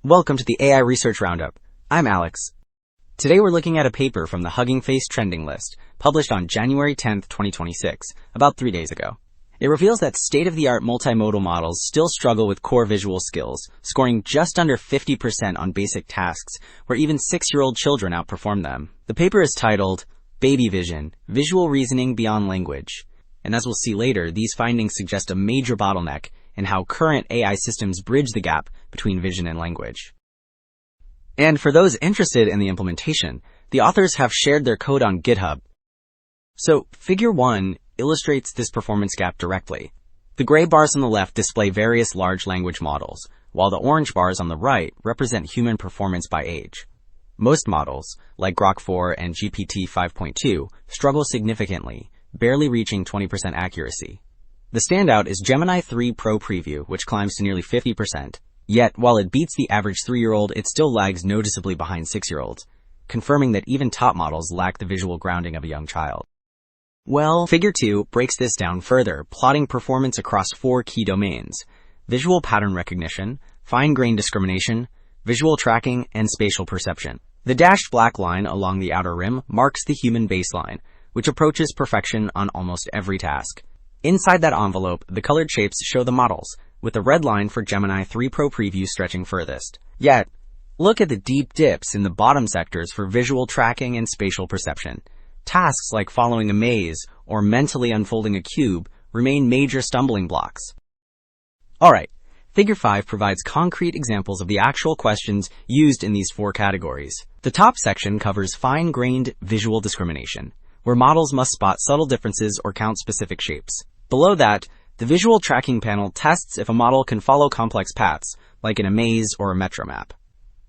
Welcome to the AI Research Roundup. I'm Alex. Today we're looking at a paper from the Hugging Face trending list, published on January 10th, 2026, about 3 days ago. It reveals that state-of-the-art multimodal models still struggle with core visual skills, scoring just under 50% on basic tasks, where even 6-year-old children outperform them. The paper is titled, BabyVision, Visual Reasoning Beyond Language. And as we'll see later, these findings suggest a major bottleneck in how current AI systems bridge the gap between vision and language. And for those interested in the implementation, the authors have shared their code on GitHub. So, Figure 1 illustrates this performance gap directly. The gray bars on the left display various large language models, while the orange bars on the right represent human performance by age. Most models, like Grok 4 and GPT 5.2, struggle significantly, barely reaching 20% accuracy. The standout is Gemini 3 Pro Preview, which climbs to nearly 50%. Yet, while it beats the average 3-year-old, it still lags noticeably behind 6-year-olds, confirming that even top models lack the visual grounding of a young child. Well, Figure 2 breaks this down further, plotting performance across 4 key domains: visual pattern recognition, fine-grained discrimination, visual tracking, and spatial perception. The dashed black line along the outer rim marks the human baseline, which approaches perfection on almost every task. Inside that envelope, the colored shapes show the models, with the red line for Gemini 3 Pro Preview stretching furthest. Yet, look at the deep dips in the bottom sectors for visual tracking and spatial perception. Tasks like following a maze or mentally unfolding a cube remain major stumbling blocks. Alright, Figure 5 provides concrete examples of the actual questions used in these 4 categories. The top section covers fine-grained visual discrimination, where models must spot subtle differences or count specific shapes. Below that, the visual tracking panel tests if a model can follow complex paths, like in a maze or a metro map.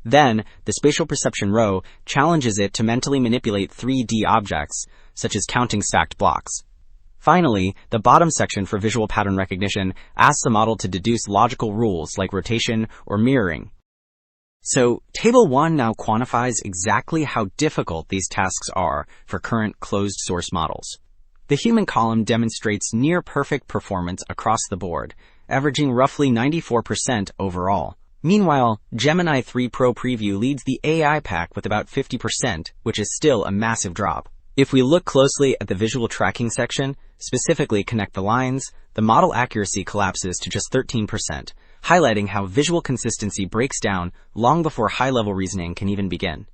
Then, the spatial perception row challenges it to mentally manipulate 3D objects, such as counting stacked blocks. Finally, the bottom section for visual pattern recognition asks the model to deduce logical rules like rotation or mirroring. So, Table 1 now quantifies exactly how difficult these tasks are for current closed-source models. The human column demonstrates near-perfect performance across the board, averaging roughly 94% overall. Meanwhile, Gemini 3 Pro Preview leads the AI pack with about 50%, which is still a massive drop. If we look closely at the visual tracking section, specifically connect the lines, the model accuracy collapses to just 13%, highlighting how visual consistency breaks down long before high-level reasoning can even begin.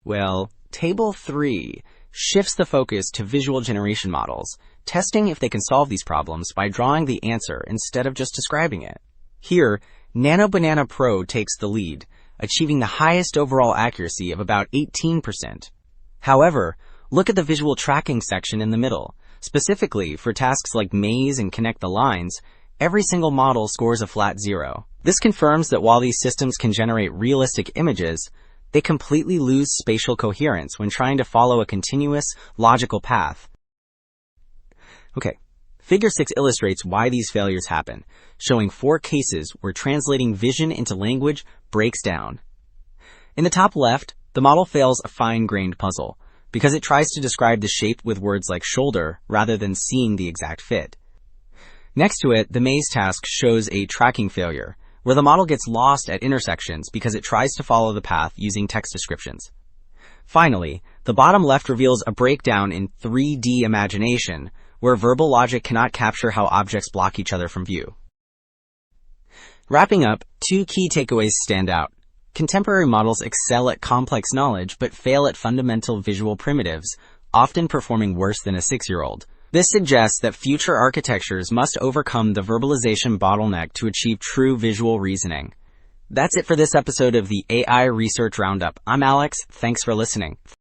Well, Table 3 shifts the focus to visual generation models, testing if they can solve these problems by drawing the answer instead of just describing it. Here, Nano Banana Pro takes the lead, achieving the highest overall accuracy of about 18%. However, look at the visual tracking section in the middle. Specifically, for tasks like maze and connect the lines, every single model scores a flat 0. This confirms that while these systems can generate realistic images, they completely lose spatial coherence when trying to follow a continuous, logical path. Okay, Figure 6 illustrates why these failures happen, showing 4 cases where translating vision into language breaks down. In the top left, the model fails a fine-grained puzzle, because it tries to describe the shape with words like shoulder rather than seeing the exact fit. Next to it, the maze task shows a tracking failure, where the model gets lost at intersections because it tries to follow the path using text descriptions. Finally, the bottom left reveals a breakdown in 3D imagination, where verbal logic cannot capture how objects block each other from view. Wrapping up, 2 key takeaways stand out. Contemporary models excel at complex knowledge but fail at fundamental visual primitives, often performing worse than a 6-year-old. This suggests that future architectures must overcome the verbalization bottleneck to achieve true visual reasoning. That's it for this episode of the AI Research Roundup. I'm Alex. Thanks for listening.